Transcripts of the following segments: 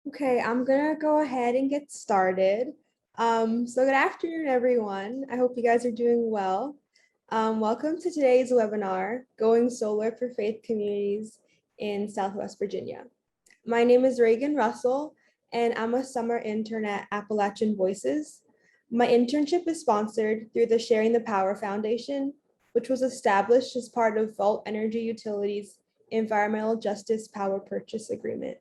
Okay, I'm gonna go ahead and get started. So good afternoon, everyone. I hope you guys are doing well. Welcome to today's webinar, Going Solar for Faith Communities in Southwest Virginia. My name is Reagan Russell, and I'm a summer intern at Appalachian Voices. My internship is sponsored through the Sharing the Power Foundation, which was established as part of Volt Energy Utilities' Environmental Justice Power Purchase Agreement.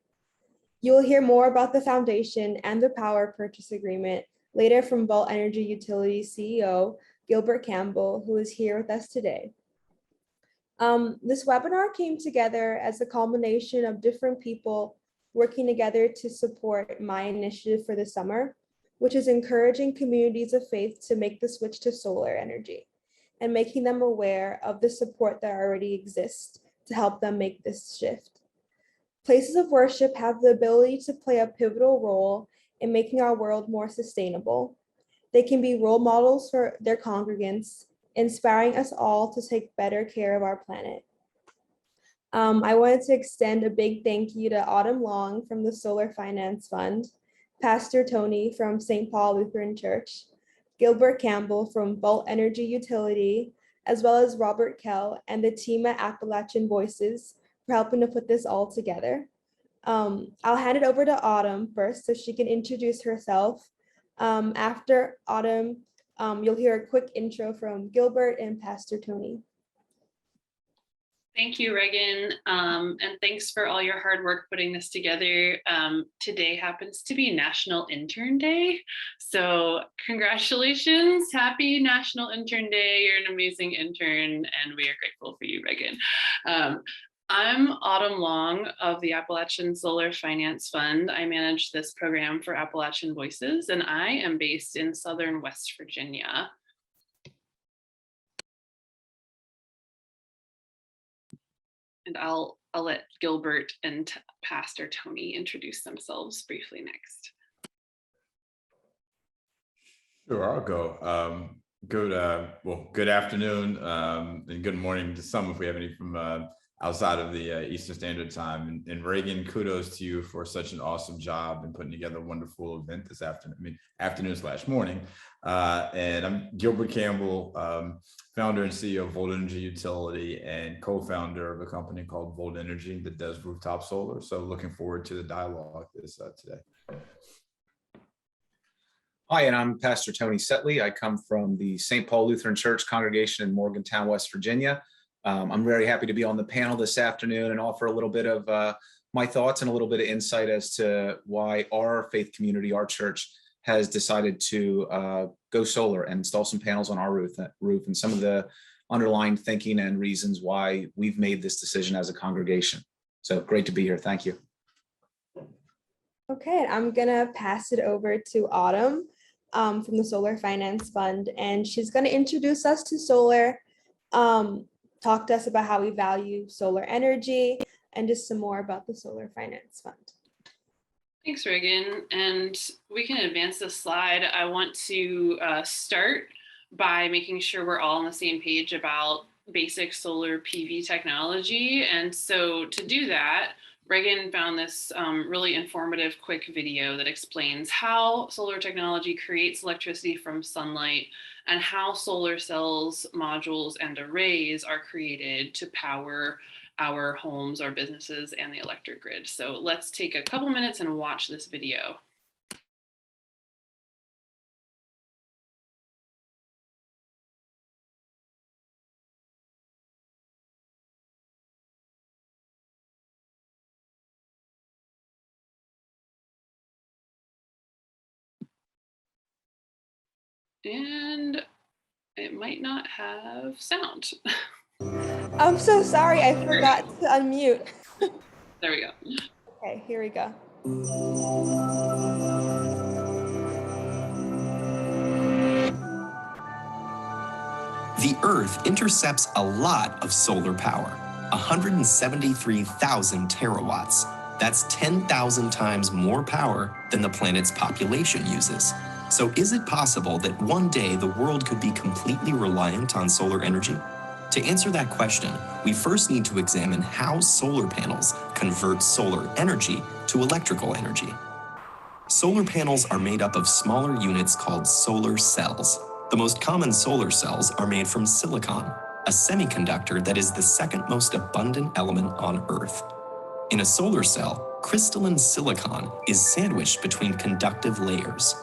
You will hear more about the foundation and the power purchase agreement later from Volt Energy Utilities CEO, Gilbert Campbell, who is here with us today. This webinar came together as a culmination of different people working together to support my initiative for the summer, which is encouraging communities of faith to make the switch to solar energy and making them aware of the support that already exists to help them make this shift. Places of worship have the ability to play a pivotal role in making our world more sustainable. They can be role models for their congregants, inspiring us all to take better care of our planet. I wanted to extend a big thank you to Autumn Long from the Solar Finance Fund, Pastor Tony from St. Paul Lutheran Church, Gilbert Campbell from Volt Energy Utility, as well as Robert Kell and the team at Appalachian Voices for helping to put this all together. I'll hand it over to Autumn first so she can introduce herself. After Autumn, you'll hear a quick intro from Gilbert and Pastor Tony. Thank you, Reagan, and thanks for all your hard work putting this together. Today happens to be National Intern Day, so congratulations, happy National Intern Day. You're an amazing intern, and we are grateful for you, Reagan. I'm Autumn Long of the Appalachian Solar Finance Fund. I manage this program for Appalachian Voices, and I am based in Southern West Virginia. And I'll let Gilbert and Pastor Tony introduce themselves briefly next. Sure, I'll go. Good afternoon and good morning to some if we have any from outside of the Eastern Standard Time. And Reagan, kudos to you for such an awesome job in putting together a wonderful event this afternoon, afternoon/morning. And I'm Gilbert Campbell, founder and CEO of Volt Energy Utility and co-founder of a company called Volt Energy that does rooftop solar. So looking forward to the dialogue today. Hi, and I'm Pastor Tony Setley. I come from the St. Paul Lutheran Church congregation in Morgantown, West Virginia. I'm very happy to be on the panel this afternoon and offer a little bit of my thoughts and a little bit of insight as to why our faith community, our church, has decided to go solar and install some panels on our roof and some of the underlying thinking and reasons why we've made this decision as a congregation. So great to be here. Thank you. Okay, I'm gonna pass it over to Autumn from the Solar Finance Fund, and she's gonna introduce us to solar, talk to us about how we value solar energy, and just some more about the Solar Finance Fund. Thanks, Reagan. And we can advance this slide. I want to start by making sure we're all on the same page about basic solar PV technology. And so to do that, Reagan found this really informative, quick video that explains how solar technology creates electricity from sunlight and how solar cells, modules, and arrays are created to power our homes, our businesses, and the electric grid. So let's take a couple minutes and watch this video. And it might not have sound. I'm so sorry, I forgot to unmute. There we go. Okay, here we go. The Earth intercepts a lot of solar power, 173,000 terawatts. That's 10,000 times more power than the planet's population uses. So is it possible that one day the world could be completely reliant on solar energy? To answer that question, we first need to examine how solar panels convert solar energy to electrical energy. Solar panels are made up of smaller units called solar cells. The most common solar cells are made from silicon, a semiconductor that is the second most abundant element on Earth. In a solar cell, crystalline silicon is sandwiched between conductive layers.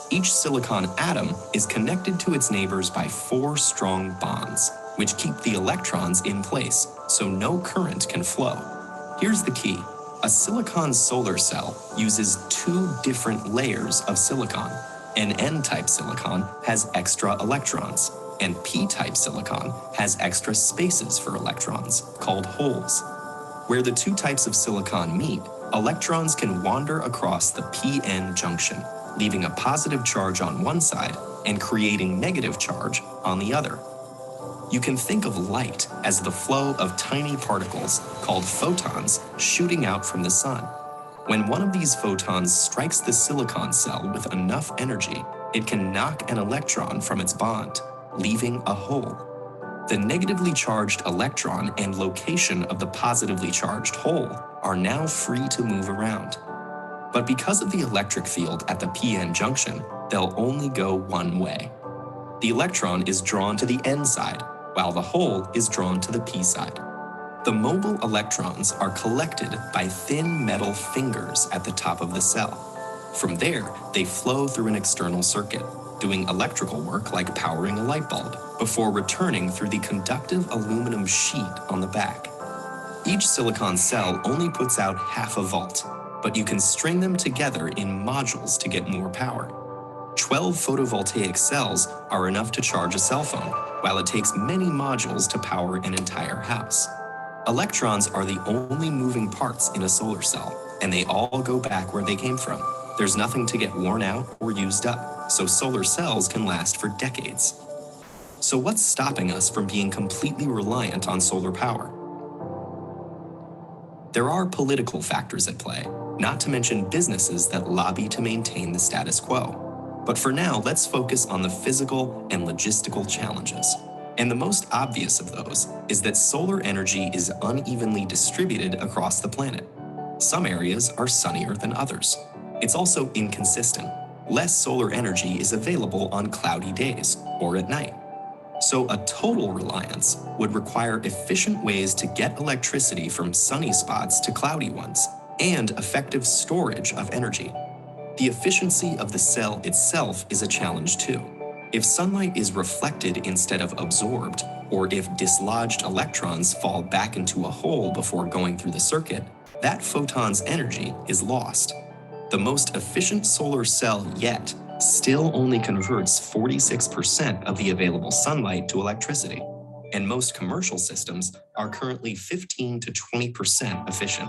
Each silicon atom is connected to its neighbors by 4 strong bonds, which keep the electrons in place so no current can flow. Here's the key. A silicon solar cell uses 2 different layers of silicon. An N-type silicon has extra electrons, and P-type silicon has extra spaces for electrons, called holes. Where the 2 types of silicon meet, electrons can wander across the PN junction, leaving a positive charge on one side and creating negative charge on the other. You can think of light as the flow of tiny particles called photons shooting out from the sun. When one of these photons strikes the silicon cell with enough energy, it can knock an electron from its bond, leaving a hole. The negatively charged electron and location of the positively charged hole are now free to move around. But because of the electric field at the PN junction, they'll only go one way. The electron is drawn to the N side, while the hole is drawn to the P side. The mobile electrons are collected by thin metal fingers at the top of the cell. From there, they flow through an external circuit, doing electrical work like powering a light bulb, before returning through the conductive aluminum sheet on the back. Each silicon cell only puts out half a volt, but you can string them together in modules to get more power. 12 photovoltaic cells are enough to charge a cell phone, while it takes many modules to power an entire house. Electrons are the only moving parts in a solar cell, and they all go back where they came from. There's nothing to get worn out or used up, so solar cells can last for decades. So what's stopping us from being completely reliant on solar power? There are political factors at play, not to mention businesses that lobby to maintain the status quo. But for now, let's focus on the physical and logistical challenges. And the most obvious of those is that solar energy is unevenly distributed across the planet. Some areas are sunnier than others. It's also inconsistent. Less solar energy is available on cloudy days or at night. So a total reliance would require efficient ways to get electricity from sunny spots to cloudy ones, and effective storage of energy. The efficiency of the cell itself is a challenge too. If sunlight is reflected instead of absorbed, or if dislodged electrons fall back into a hole before going through the circuit, that photon's energy is lost. The most efficient solar cell yet still only converts 46% of the available sunlight to electricity, and most commercial systems are currently 15 to 20% efficient.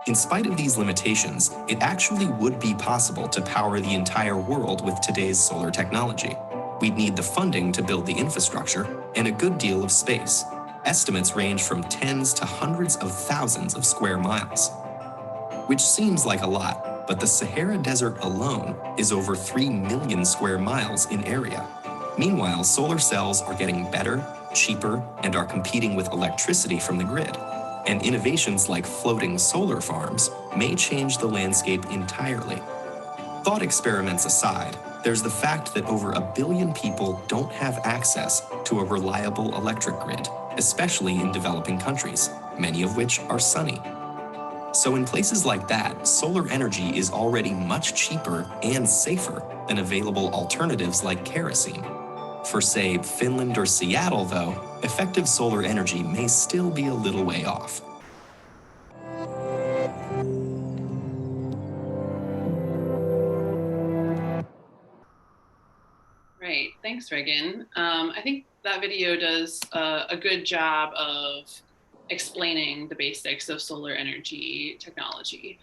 In spite of these limitations, it actually would be possible to power the entire world with today's solar technology. We'd need the funding to build the infrastructure and a good deal of space. Estimates range from tens to hundreds of thousands of square miles, which seems like a lot, but the Sahara Desert alone is over 3 million square miles in area. Meanwhile, solar cells are getting better, cheaper, and are competing with electricity from the grid. And innovations like floating solar farms may change the landscape entirely. Thought experiments aside, there's the fact that over 1 billion people don't have access to a reliable electric grid, especially in developing countries, many of which are sunny. So in places like that, solar energy is already much cheaper and safer than available alternatives like kerosene. For, say, Finland or Seattle, though, effective solar energy may still be a little way off. Right, thanks, Reagan. I think that video does a good job of explaining the basics of solar energy technology.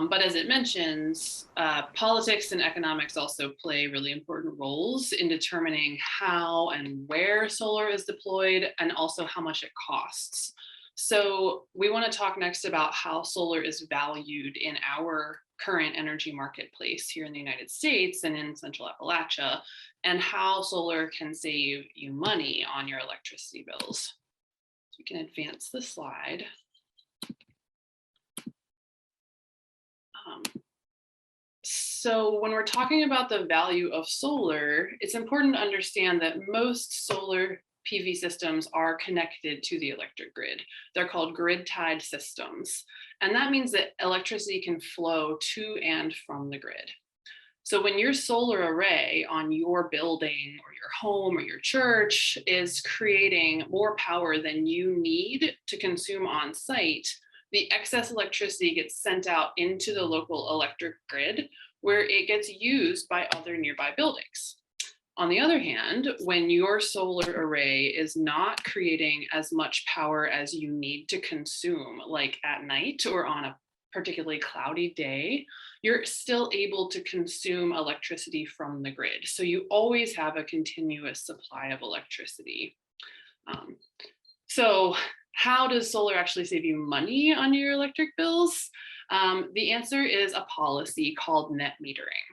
But as it mentions, politics and economics also play really important roles in determining how and where solar is deployed, and also how much it costs. So we want to talk next about how solar is valued in our current energy marketplace here in the United States and in Central Appalachia, and how solar can save you money on your electricity bills. So we can advance the slide. So when we're talking about the value of solar, it's important to understand that most solar PV systems are connected to the electric grid. They're called grid-tied systems. And that means that electricity can flow to and from the grid. So when your solar array on your building or your home or your church is creating more power than you need to consume on site, the excess electricity gets sent out into the local electric grid where it gets used by other nearby buildings. On the other hand, when your solar array is not creating as much power as you need to consume, like at night or on a particularly cloudy day, you're still able to consume electricity from the grid. So you always have a continuous supply of electricity. So how does solar actually save you money on your electric bills? The answer is a policy called net metering.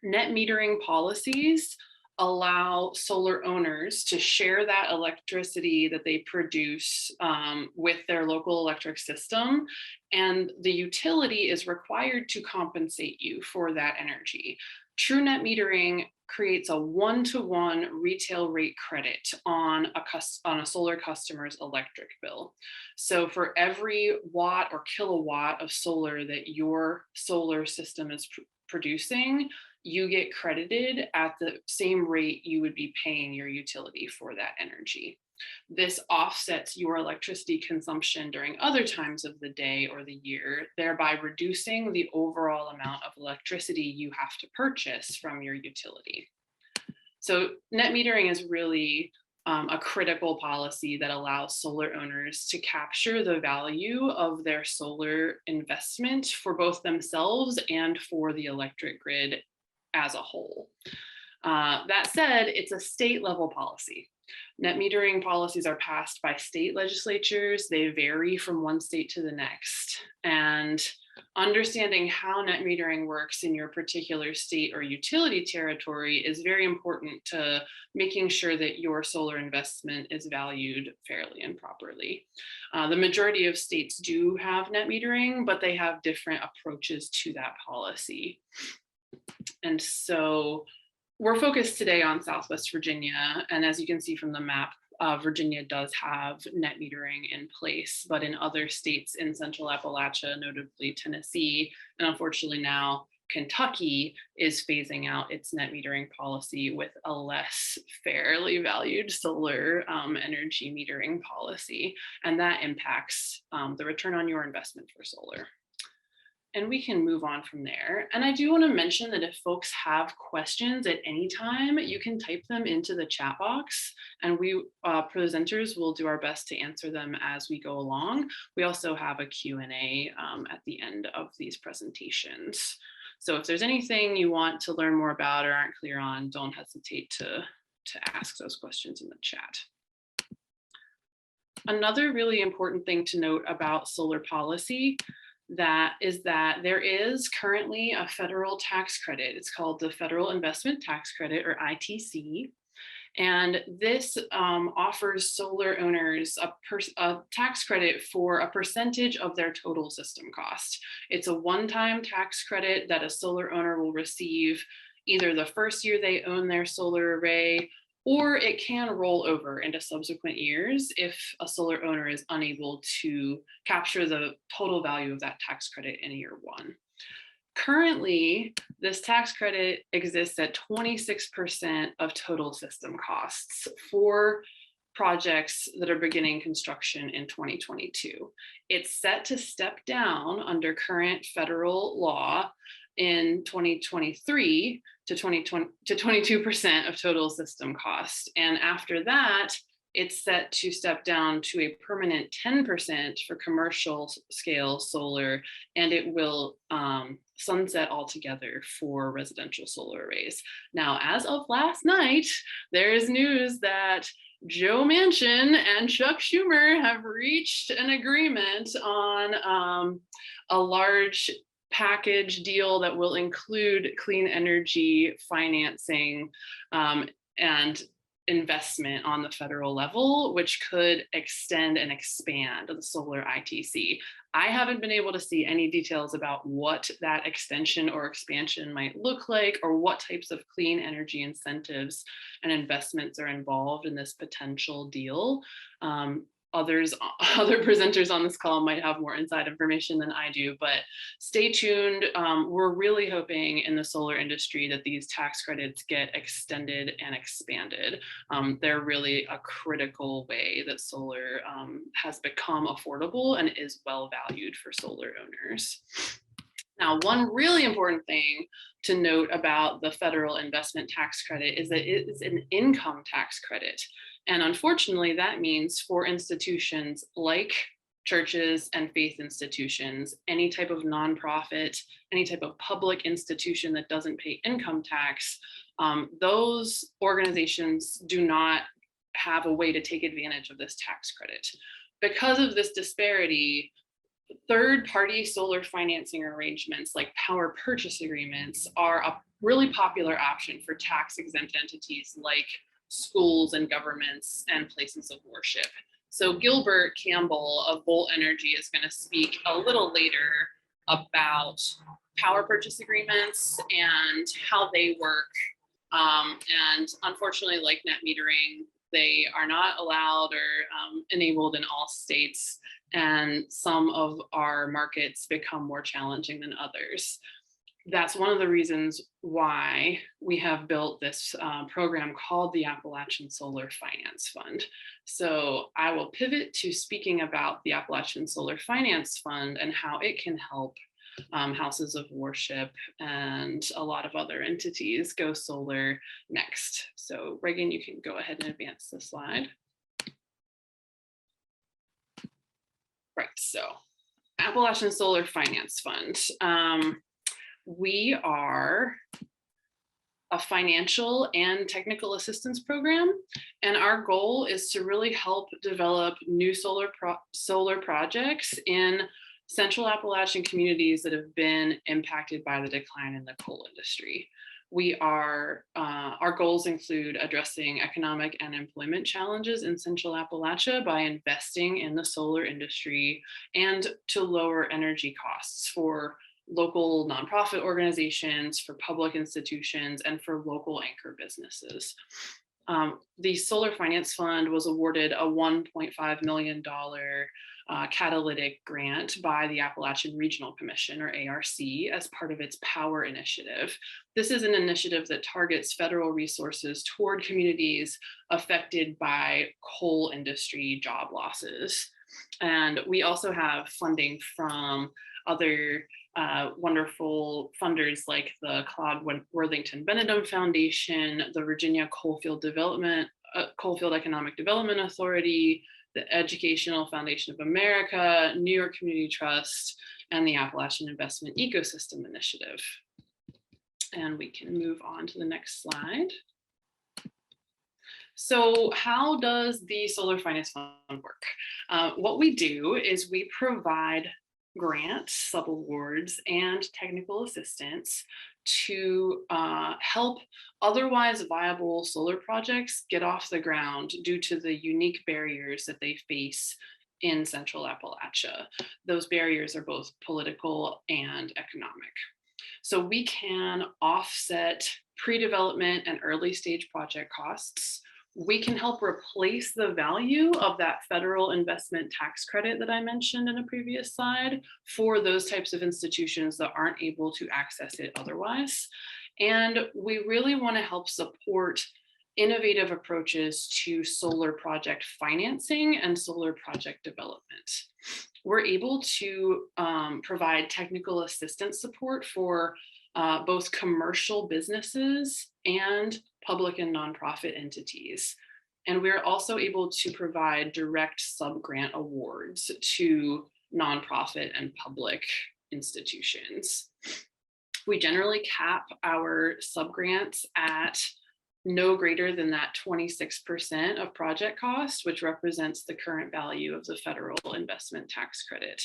Net metering policies allow solar owners to share that electricity that they produce with their local electric system, and the utility is required to compensate you for that energy. True net metering creates a one-to-one retail rate credit on a solar customer's electric bill. So for every watt or kilowatt of solar that your solar system is producing, you get credited at the same rate you would be paying your utility for that energy. This offsets your electricity consumption during other times of the day or the year, thereby reducing the overall amount of electricity you have to purchase from your utility. So net metering is really a critical policy that allows solar owners to capture the value of their solar investment for both themselves and for the electric grid as a whole. That said, it's a state level policy. Net metering policies are passed by state legislatures. They vary from one state to the next. And understanding how net metering works in your particular state or utility territory is very important to making sure that your solar investment is valued fairly and properly. The majority of states do have net metering, but they have different approaches to that policy. And so we're focused today on Southwest Virginia. And as you can see from the map, Virginia does have net metering in place, but in other states in Central Appalachia, notably Tennessee, and unfortunately now Kentucky is phasing out its net metering policy with a less fairly valued solar energy metering policy. And that impacts the return on your investment for solar. And we can move on from there. And I do want to mention that if folks have questions at any time, you can type them into the chat box, and we presenters will do our best to answer them as we go along. We also have a Q&A at the end of these presentations. So if there's anything you want to learn more about or aren't clear on, don't hesitate to ask those questions in the chat. Another really important thing to note about solar policy is that there is currently a federal tax credit. It's called the Federal Investment Tax Credit, or ITC. And this offers solar owners a tax credit for a percentage of their total system cost. It's a one-time tax credit that a solar owner will receive either the first year they own their solar array, or it can roll over into subsequent years if a solar owner is unable to capture the total value of that tax credit in year one. Currently, this tax credit exists at 26% of total system costs for projects that are beginning construction in 2022. It's set to step down under current federal law in 2023 to 22% of total system cost. And after that, it's set to step down to a permanent 10% for commercial scale solar, and it will sunset altogether for residential solar arrays. Now, as of last night, there is news that Joe Manchin and Chuck Schumer have reached an agreement on a large package deal that will include clean energy financing, and investment on the federal level, which could extend and expand the solar ITC. I haven't been able to see any details about what that extension or expansion might look like, or what types of clean energy incentives and investments are involved in this potential deal. Other presenters on this call might have more inside information than I do, but stay tuned. We're really hoping in the solar industry that these tax credits get extended and expanded. They're really a critical way that solar has become affordable and is well valued for solar owners. Now, one really important thing to note about the federal investment tax credit is that it is an income tax credit. And unfortunately, that means for institutions like churches and faith institutions, any type of nonprofit, any type of public institution that doesn't pay income tax, those organizations do not have a way to take advantage of this tax credit. Because of this disparity, third-party solar financing arrangements like power purchase agreements are a really popular option for tax-exempt entities like schools and governments and places of worship. So Gilbert Campbell of Volt Energy is going to speak a little later about power purchase agreements and how they work. And unfortunately, like net metering, they are not allowed or enabled in all states. And some of our markets become more challenging than others. That's one of the reasons why we have built this program called the Appalachian Solar Finance Fund. So I will pivot to speaking about the Appalachian Solar Finance Fund and how it can help houses of worship and a lot of other entities go solar next. So Reagan, you can go ahead and advance the slide. Right, so Appalachian Solar Finance Fund. We are a financial and technical assistance program, and our goal is to really help develop new solar projects in Central Appalachian communities that have been impacted by the decline in the coal industry. Our goals include addressing economic and employment challenges in Central Appalachia by investing in the solar industry and to lower energy costs for local nonprofit organizations, for public institutions, and for local anchor businesses. The Solar Finance Fund was awarded a $1.5 million catalytic grant by the Appalachian Regional Commission, or ARC, as part of its Power Initiative. This is an initiative that targets federal resources toward communities affected by coal industry job losses. And we also have funding from other wonderful funders like the Claude Worthington Benedum Foundation, the Virginia Coalfield Economic Development Authority, the Educational Foundation of America, New York Community Trust, and the Appalachian Investment Ecosystem Initiative. And we can move on to the next slide. So how does the Solar Finance Fund work? What we do is we provide grants, subawards, and technical assistance to help otherwise viable solar projects get off the ground due to the unique barriers that they face in Central Appalachia. Those barriers are both political and economic. So we can offset pre-development and early stage project costs. We can help replace the value of that federal investment tax credit that I mentioned in a previous slide for those types of institutions that aren't able to access it otherwise. And we really want to help support innovative approaches to solar project financing and solar project development. We're able to provide technical assistance support for both commercial businesses and public and nonprofit entities. And we're also able to provide direct sub-grant awards to nonprofit and public institutions. We generally cap our sub-grants at no greater than that 26% of project cost, which represents the current value of the federal investment tax credit.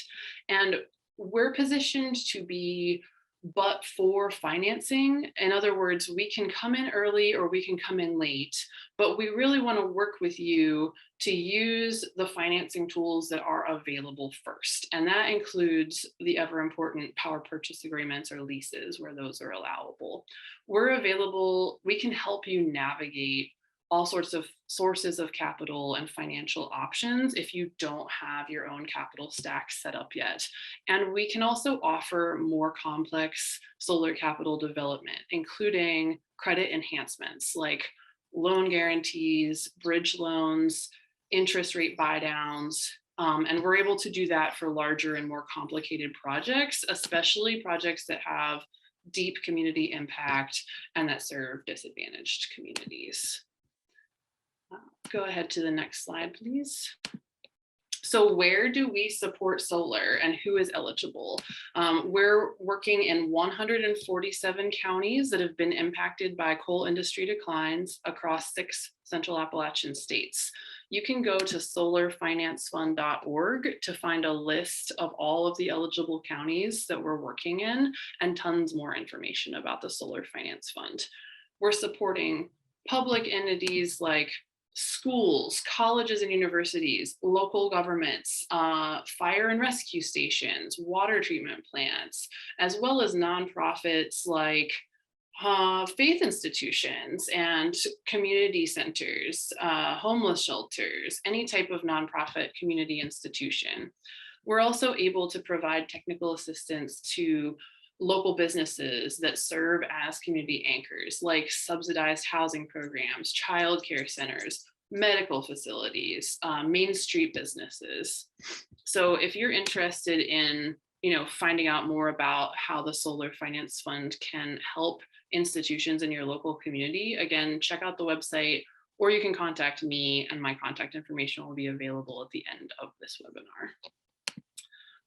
And we're positioned to be but for financing. In other words, we can come in early or we can come in late, but we really want to work with you to use the financing tools that are available first. And that includes the ever important power purchase agreements or leases where those are allowable. We're available, we can help you navigate all sorts of sources of capital and financial options if you don't have your own capital stack set up yet. And we can also offer more complex solar capital development, including credit enhancements like loan guarantees, bridge loans, interest rate buy downs. And we're able to do that for larger and more complicated projects, especially projects that have deep community impact and that serve disadvantaged communities. Go ahead to the next slide, please. So where do we support solar and who is eligible? We're working in 147 counties that have been impacted by coal industry declines across 6 Central Appalachian states. You can go to solarfinancefund.org to find a list of all of the eligible counties that we're working in and tons more information about the Solar Finance Fund. We're supporting public entities like schools, colleges and universities, local governments, fire and rescue stations, water treatment plants, as well as nonprofits like faith institutions and community centers, homeless shelters, any type of nonprofit community institution. We're also able to provide technical assistance to local businesses that serve as community anchors, like subsidized housing programs, childcare centers, medical facilities, Main Street businesses. So if you're interested in, finding out more about how the Solar Finance Fund can help institutions in your local community, again, check out the website, or you can contact me and my contact information will be available at the end of this webinar.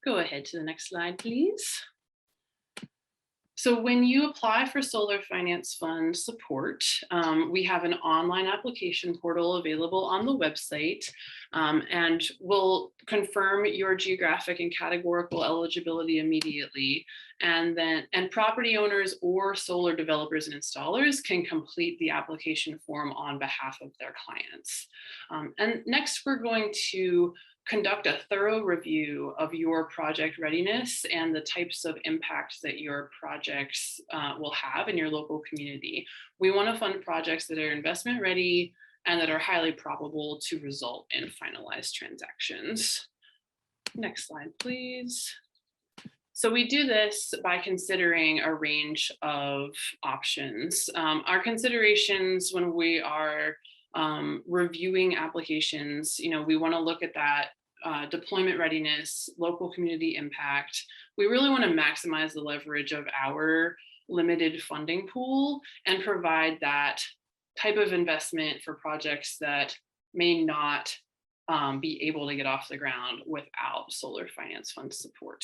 Go ahead to the next slide, please. So when you apply for Solar Finance Fund support, we have an online application portal available on the website, and we'll confirm your geographic and categorical eligibility immediately. And property owners or solar developers and installers can complete the application form on behalf of their clients. And next, we're going to conduct a thorough review of your project readiness and the types of impacts that your projects will have in your local community. We want to fund projects that are investment ready and that are highly probable to result in finalized transactions. Next slide, please. So we do this by considering a range of options. Our considerations when we are reviewing applications, we want to look at that deployment readiness, local community impact. We really want to maximize the leverage of our limited funding pool and provide that type of investment for projects that may not be able to get off the ground without Solar Finance Fund support.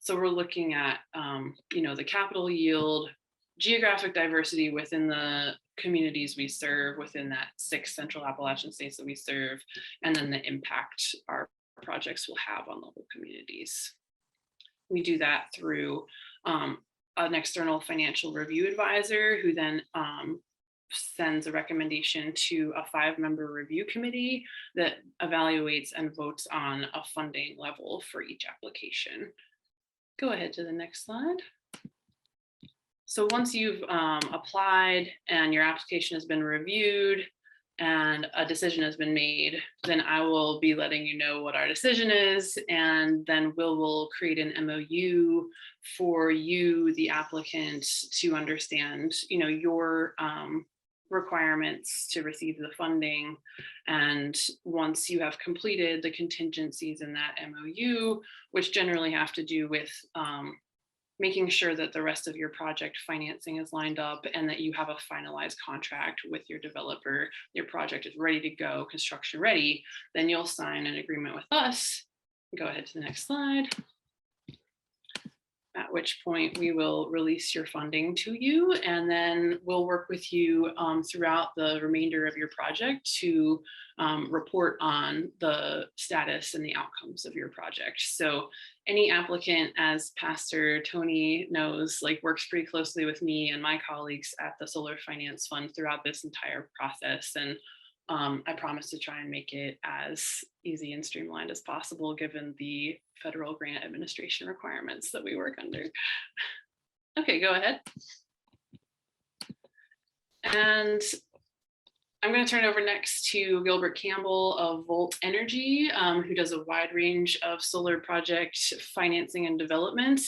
So we're looking at, the capital yield, geographic diversity within the communities we serve within that 6 Central Appalachian states that we serve, and then the impact our projects will have on local communities. We do that through an external financial review advisor who then sends a recommendation to a 5-member review committee that evaluates and votes on a funding level for each application. Go ahead to the next slide. So once you've applied and your application has been reviewed and a decision has been made, then I will be letting you know what our decision is, and then we'll create an MOU for you, the applicant, to understand, your requirements to receive the funding. And once you have completed the contingencies in that MOU, which generally have to do with making sure that the rest of your project financing is lined up and that you have a finalized contract with your developer, your project is ready to go, construction ready, then you'll sign an agreement with us. Go ahead to the next slide. at which point we will release your funding to you, and then we'll work with you throughout the remainder of your project to report on the status and the outcomes of your project. So any applicant, as Pastor Tony knows, like works pretty closely with me and my colleagues at the Solar Finance Fund throughout this entire process. And I promise to try and make it as easy and streamlined as possible, given the federal grant administration requirements that we work under. Okay, go ahead. And I'm going to turn over next to Gilbert Campbell of Volt Energy, who does a wide range of solar project financing and development.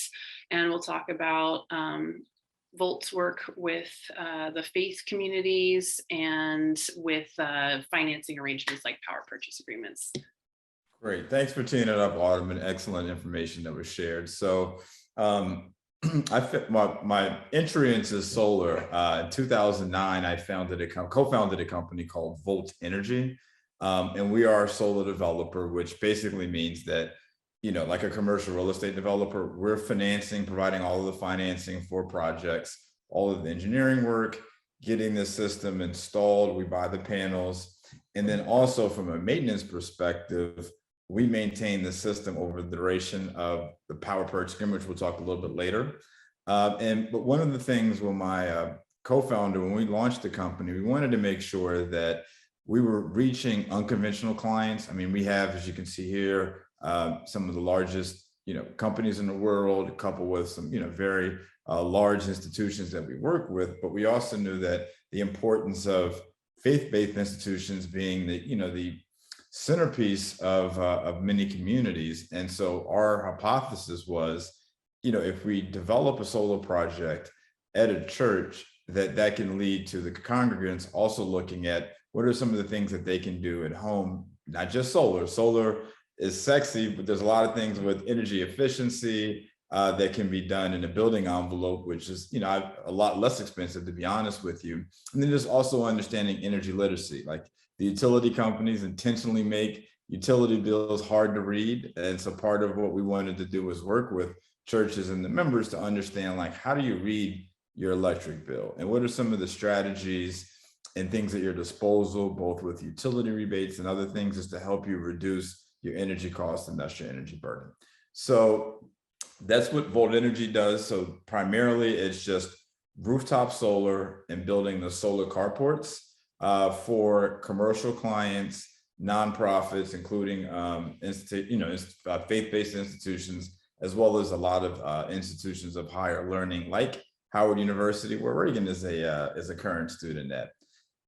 And we'll talk about Volt's work with the faith communities and with financing arrangements like power purchase agreements. Great. Thanks for teeing it up, Autumn, and excellent information that was shared. So I fit my entry into solar in 2009. I co-founded a company called Volt Energy, and we are a solar developer, which basically means that, you know, like a commercial real estate developer, we're providing all of the financing for projects, all of the engineering work, getting the system installed. We buy the panels, and then also from a maintenance perspective, we maintain the system over the duration of the power purchase agreement, which we'll talk a little bit later. But one of the things with my co-founder, when we launched the company, we wanted to make sure that we were reaching unconventional clients. I mean, we have, as you can see here, some of the largest, companies in the world, coupled with some, very large institutions that we work with. But we also knew that the importance of faith-based institutions being the centerpiece of many communities. And so our hypothesis was, if we develop a solar project at a church, that can lead to the congregants also looking at what are some of the things that they can do at home, not just solar. Solar is sexy, but there's a lot of things with energy efficiency that can be done in a building envelope, which is, a lot less expensive, to be honest with you. And then there's also understanding energy literacy. Like, the utility companies intentionally make utility bills hard to read. And so part of what we wanted to do was work with churches and the members to understand, like, how do you read your electric bill? And what are some of the strategies and things at your disposal, both with utility rebates and other things, just to help you reduce your energy costs and thus your energy burden. So that's what Volt Energy does. So primarily it's just rooftop solar and building the solar carports for commercial clients, nonprofits, including faith-based institutions, as well as a lot of institutions of higher learning, like Howard University, where Reagan is a current student at.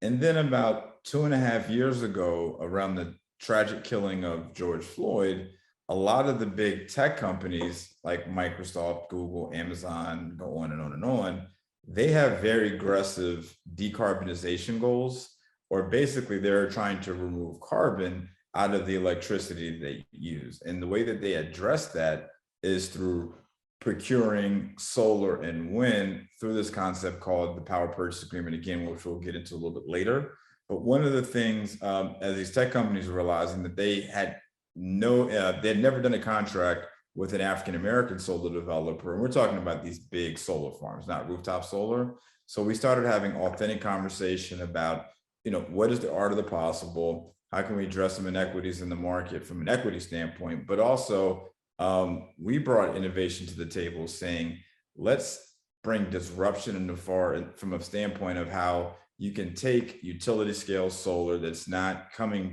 And then about 2.5 years ago, around the tragic killing of George Floyd, a lot of the big tech companies like Microsoft, Google, Amazon, go on and on and on, they have very aggressive decarbonization goals, or basically they're trying to remove carbon out of the electricity they use. And the way that they address that is through procuring solar and wind through this concept called the power purchase agreement, again, which we'll get into a little bit later. But one of the things, as these tech companies are realizing, that they had never done a contract with an African-American solar developer. And we're talking about these big solar farms, not rooftop solar. So we started having authentic conversation about, what is the art of the possible? How can we address some inequities in the market from an equity standpoint? But also, we brought innovation to the table, saying, let's bring disruption from a standpoint of how you can take utility scale solar that's not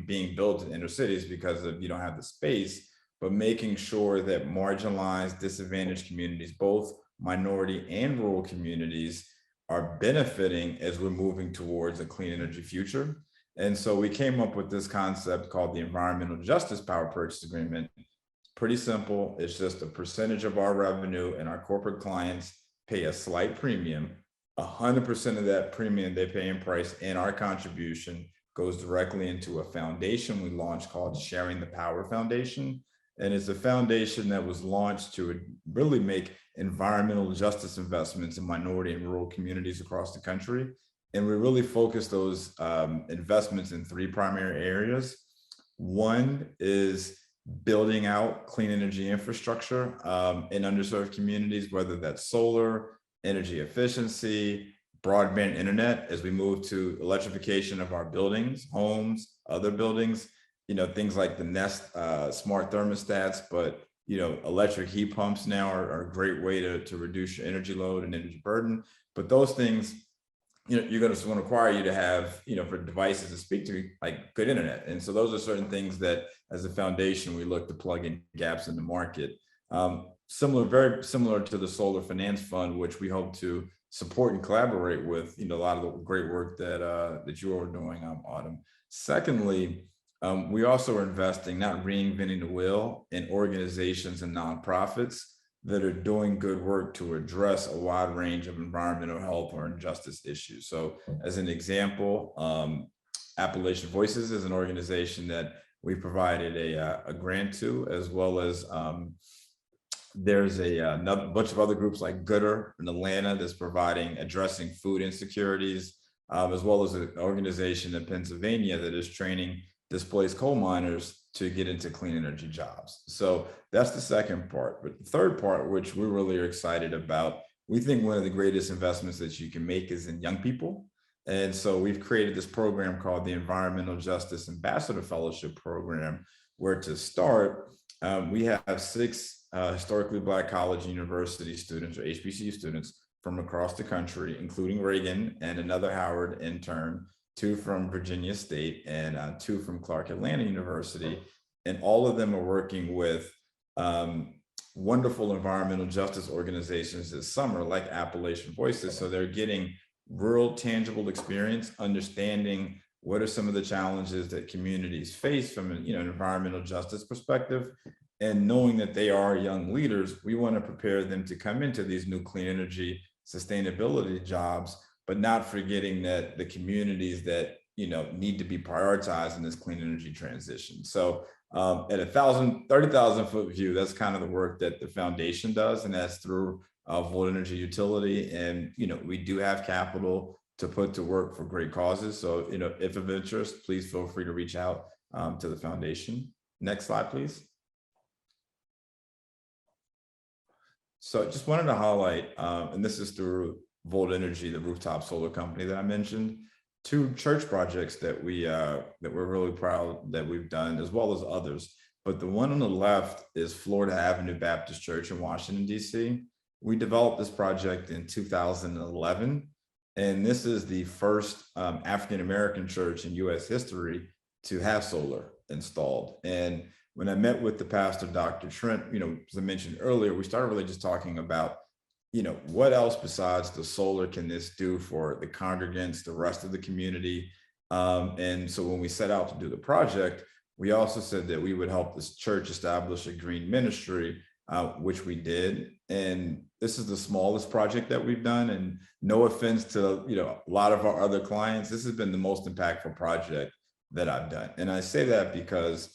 being built in inner cities because you don't have the space, but making sure that marginalized, disadvantaged communities, both minority and rural communities, are benefiting as we're moving towards a clean energy future. And so we came up with this concept called the Environmental Justice Power Purchase Agreement. It's pretty simple. It's just a percentage of our revenue, and our corporate clients pay a slight premium. 100% of that premium they pay in price and our contribution goes directly into a foundation we launched called Sharing the Power Foundation. And it's a foundation that was launched to really make environmental justice investments in minority and rural communities across the country. And we really focus those investments in 3 primary areas. One is building out clean energy infrastructure in underserved communities, whether that's solar, energy efficiency, broadband internet, as we move to electrification of our buildings, homes, other buildings, things like the Nest smart thermostats, but electric heat pumps now are a great way to reduce your energy load and energy burden. But those things, you're going to require you to have, for devices to speak to, like good internet. And so those are certain things that as a foundation, we look to plug in gaps in the market. Very similar to the Solar Finance Fund, which we hope to support and collaborate with, a lot of the great work that you are doing, Autumn. Secondly, we also are investing, not reinventing the wheel, in organizations and nonprofits that are doing good work to address a wide range of environmental health or injustice issues. So as an example, Appalachian Voices is an organization that we provided a grant to, as well as there's another bunch of other groups like Gooder in Atlanta that's addressing food insecurities, as well as an organization in Pennsylvania that is training displaced coal miners to get into clean energy jobs. So that's the second part. But the third part, which we're really excited about, we think one of the greatest investments that you can make is in young people. And so we've created this program called the Environmental Justice Ambassador Fellowship Program, where to start, we have 6 historically Black college and university students, or HBCU students, from across the country, including Reagan and another Howard intern, 2 from Virginia State and 2 from Clark Atlanta University. And all of them are working with wonderful environmental justice organizations this summer, like Appalachian Voices. So they're getting real tangible experience, understanding what are some of the challenges that communities face from an environmental justice perspective. And knowing that they are young leaders, we want to prepare them to come into these new clean energy sustainability jobs, but not forgetting that the communities that need to be prioritized in this clean energy transition. So at a 30,000 foot view, that's kind of the work that the foundation does, and that's through Volt Energy Utility. And we do have capital to put to work for great causes. So if of interest, please feel free to reach out to the foundation. Next slide, please. So I just wanted to highlight, and this is through Volt Energy, the rooftop solar company that I mentioned, 2 church projects that we're really proud that we've done, as well as others. But the one on the left is Florida Avenue Baptist Church in Washington, D.C. We developed this project in 2011, and this is the first African-American church in U.S. history to have solar installed. And when I met with the pastor, Dr. Trent, as I mentioned earlier, we started really just talking about, what else besides the solar can this do for the congregants, the rest of the community? And so when we set out to do the project, we also said that we would help this church establish a green ministry, which we did. And this is the smallest project that we've done. And no offense to, a lot of our other clients, this has been the most impactful project that I've done. And I say that because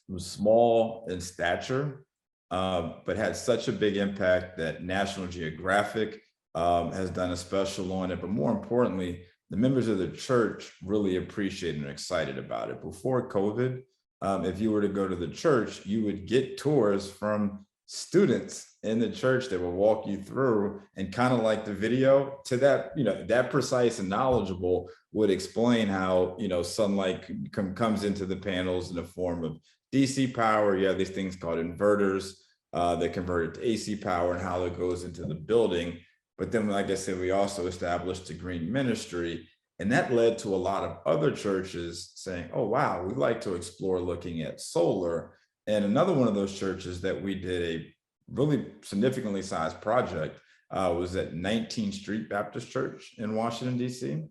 it was small in stature, but had such a big impact that National Geographic has done a special on it. But more importantly, the members of the church really appreciate and are excited about it. Before COVID, if you were to go to the church, you would get tours from students in the church that will walk you through, and kind of like the video to that, that precise and knowledgeable would explain how, sunlight comes into the panels in the form of DC power. You have these things called inverters that convert it to AC power, and how it goes into the building. But then, like I said, we also established a green ministry, and that led to a lot of other churches saying, oh, wow, we'd like to explore looking at solar. And another one of those churches that we did a really significantly sized project was at 19th Street Baptist Church in Washington, D.C.,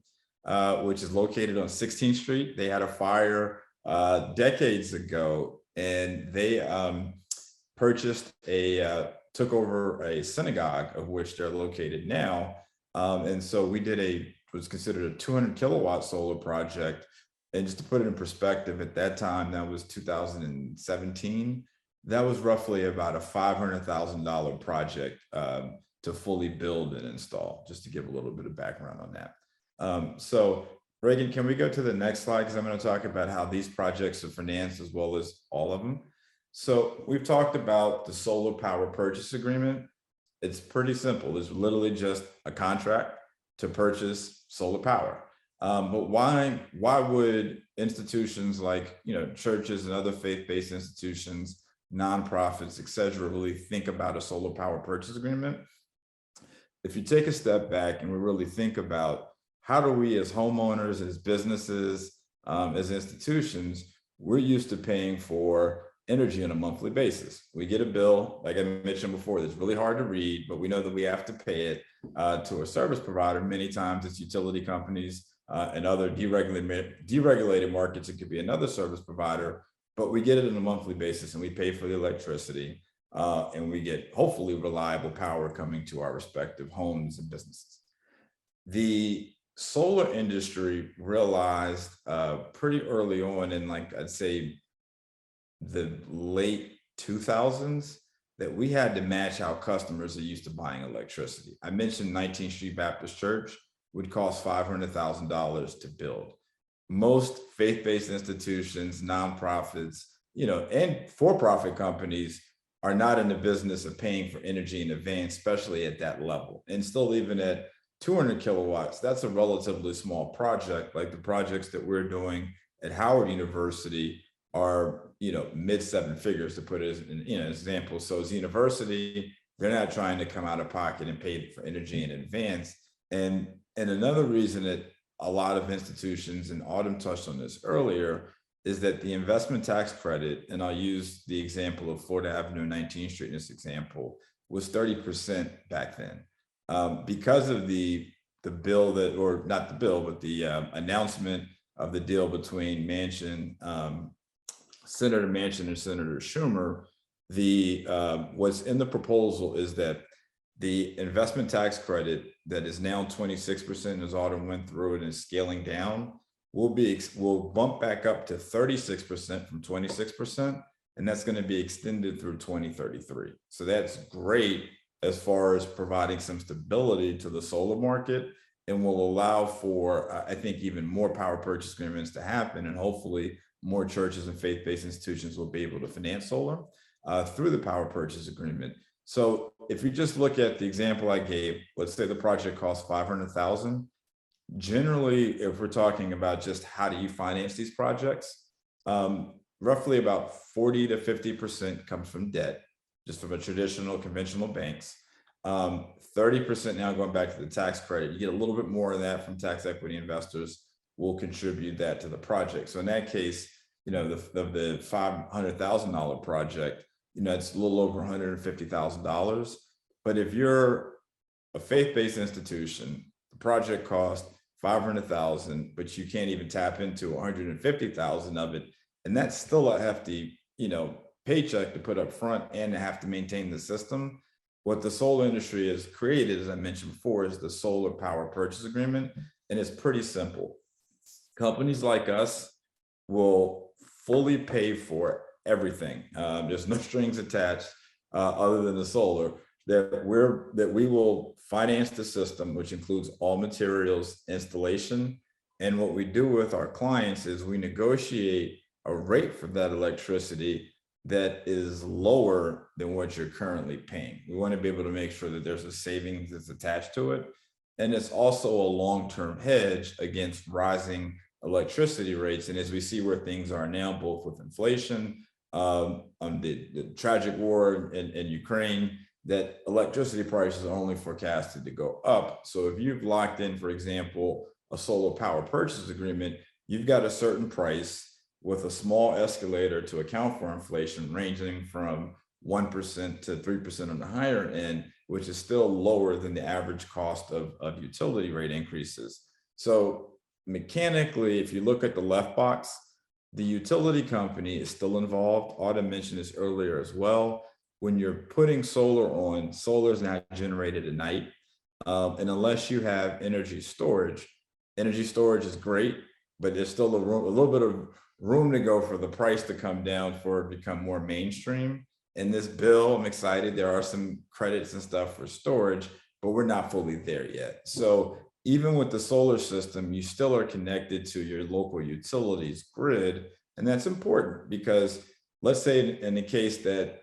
which is located on 16th Street. They had a fire decades ago, and they took over a synagogue, of which they're located now. And so we did was considered a 200 kilowatt solar project. And just to put it in perspective, at that time, that was 2017, that was roughly about a $500,000 project to fully build and install, just to give a little bit of background on that. So Reagan, can we go to the next slide? Because I'm going to talk about how these projects are financed as well as all of them. So we've talked about the solar power purchase agreement. It's pretty simple. It's literally just a contract to purchase solar power. But why would institutions like, churches and other faith-based institutions, nonprofits, et cetera, really think about a solar power purchase agreement? If you take a step back and we really think about how do we as homeowners, as businesses, as institutions, we're used to paying for energy on a monthly basis. We get a bill, like I mentioned before, that's really hard to read, but we know that we have to pay it to a service provider. Many times it's utility companies and other deregulated markets. It could be another service provider, but we get it on a monthly basis and we pay for the electricity and we get hopefully reliable power coming to our respective homes and businesses. The solar industry realized pretty early on in, like, I'd say the late 2000s, that we had to match how customers are used to buying electricity. I mentioned 19th Street Baptist Church would cost $500,000 to build. Most faith-based institutions, nonprofits, and for-profit companies are not in the business of paying for energy in advance, especially at that level. And still, even at 200 kilowatts, that's a relatively small project. Like the projects that we're doing at Howard University are, mid seven figures, to put it as an example. So as a university, they're not trying to come out of pocket and pay for energy in advance. And another reason that a lot of institutions, and Autumn touched on this earlier, is that the investment tax credit, and I'll use the example of Florida Avenue and 19th Street in this example, was 30% back then. Because of the bill that, or not the bill, but the announcement of the deal between Senator Manchin and Senator Schumer, what's in the proposal is that the investment tax credit that is now 26%, as Autumn went through it and is scaling down, will bump back up to 36% from 26%, and that's going to be extended through 2033. So that's great as far as providing some stability to the solar market, and will allow for, I think, even more power purchase agreements to happen, and hopefully more churches and faith-based institutions will be able to finance solar through the power purchase agreement. So if you just look at the example I gave, let's say the project costs $500,000. Generally, if we're talking about just how do you finance these projects, roughly about 40 to 50% comes from debt, just from a traditional conventional banks. 30% now, going back to the tax credit, you get a little bit more of that from tax equity investors will contribute that to the project. So in that case, the $500,000 project, it's a little over $150,000. But if you're a faith-based institution, the project costs $500,000, but you can't even tap into $150,000 of it, and that's still a hefty, paycheck to put up front and to have to maintain the system. What the solar industry has created, as I mentioned before, is the solar power purchase agreement, and it's pretty simple. Companies like us will fully pay for everything. There's no strings attached other than the solar. That we will finance the system, which includes all materials, installation. And what we do with our clients is we negotiate a rate for that electricity that is lower than what you're currently paying. We want to be able to make sure that there's a savings that's attached to it. And it's also a long-term hedge against rising electricity rates. And as we see where things are now, both with inflation, the tragic war in Ukraine, that electricity prices are only forecasted to go up. So if you've locked in, for example, a solar power purchase agreement, you've got a certain price with a small escalator to account for inflation, ranging from 1% to 3% on the higher end, which is still lower than the average cost of utility rate increases. So mechanically, if you look at the left box, the utility company is still involved. Autumn mentioned this earlier as well. When you're putting solar on, solar is not generated at night. And unless you have energy storage is great, but there's still a little bit of room to go for the price to come down for it to become more mainstream. In this bill, I'm excited. There are some credits and stuff for storage, but we're not fully there yet. So even with the solar system, you still are connected to your local utilities grid. And that's important because let's say in the case that,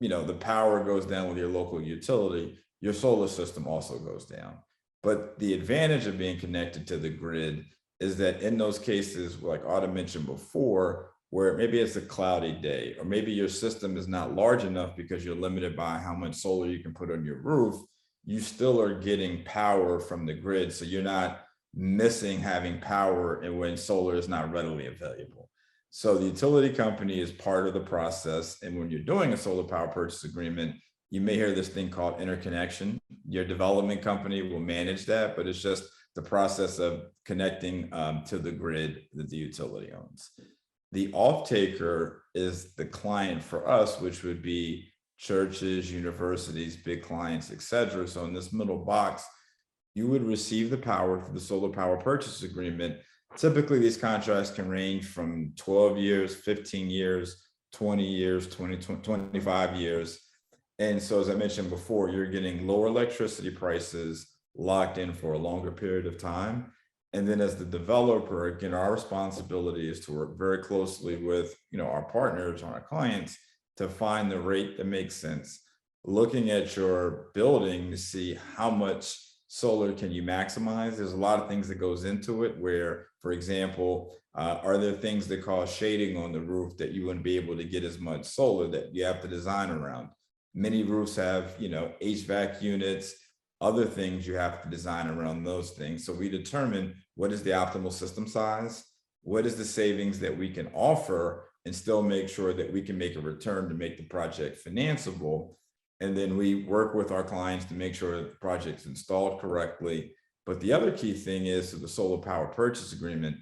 the power goes down with your local utility, your solar system also goes down. But the advantage of being connected to the grid is that in those cases, like Autumn mentioned before, where maybe it's a cloudy day, or maybe your system is not large enough because you're limited by how much solar you can put on your roof, you still are getting power from the grid. So you're not missing having power and when solar is not readily available. So the utility company is part of the process. And when you're doing a solar power purchase agreement, you may hear this thing called interconnection. Your development company will manage that, but it's just the process of connecting to the grid that the utility owns. The off-taker is the client for us, which would be churches, universities, big clients, et cetera. So in this middle box, you would receive the power for the solar power purchase agreement. Typically, these contracts can range from 12 years, 15 years, 20 years, 25 years. And so, as I mentioned before, you're getting lower electricity prices locked in for a longer period of time. And then as the developer, again, our responsibility is to work very closely with, our partners, our clients, to find the rate that makes sense. Looking at your building to see how much solar can you maximize. There's a lot of things that goes into it where, for example, are there things that cause shading on the roof that you wouldn't be able to get as much solar that you have to design around? Many roofs have, HVAC units, other things you have to design around those things. So we determine what is the optimal system size, what is the savings that we can offer and still make sure that we can make a return to make the project financeable. And then we work with our clients to make sure that the project's installed correctly. But the other key thing is to the solar power purchase agreement,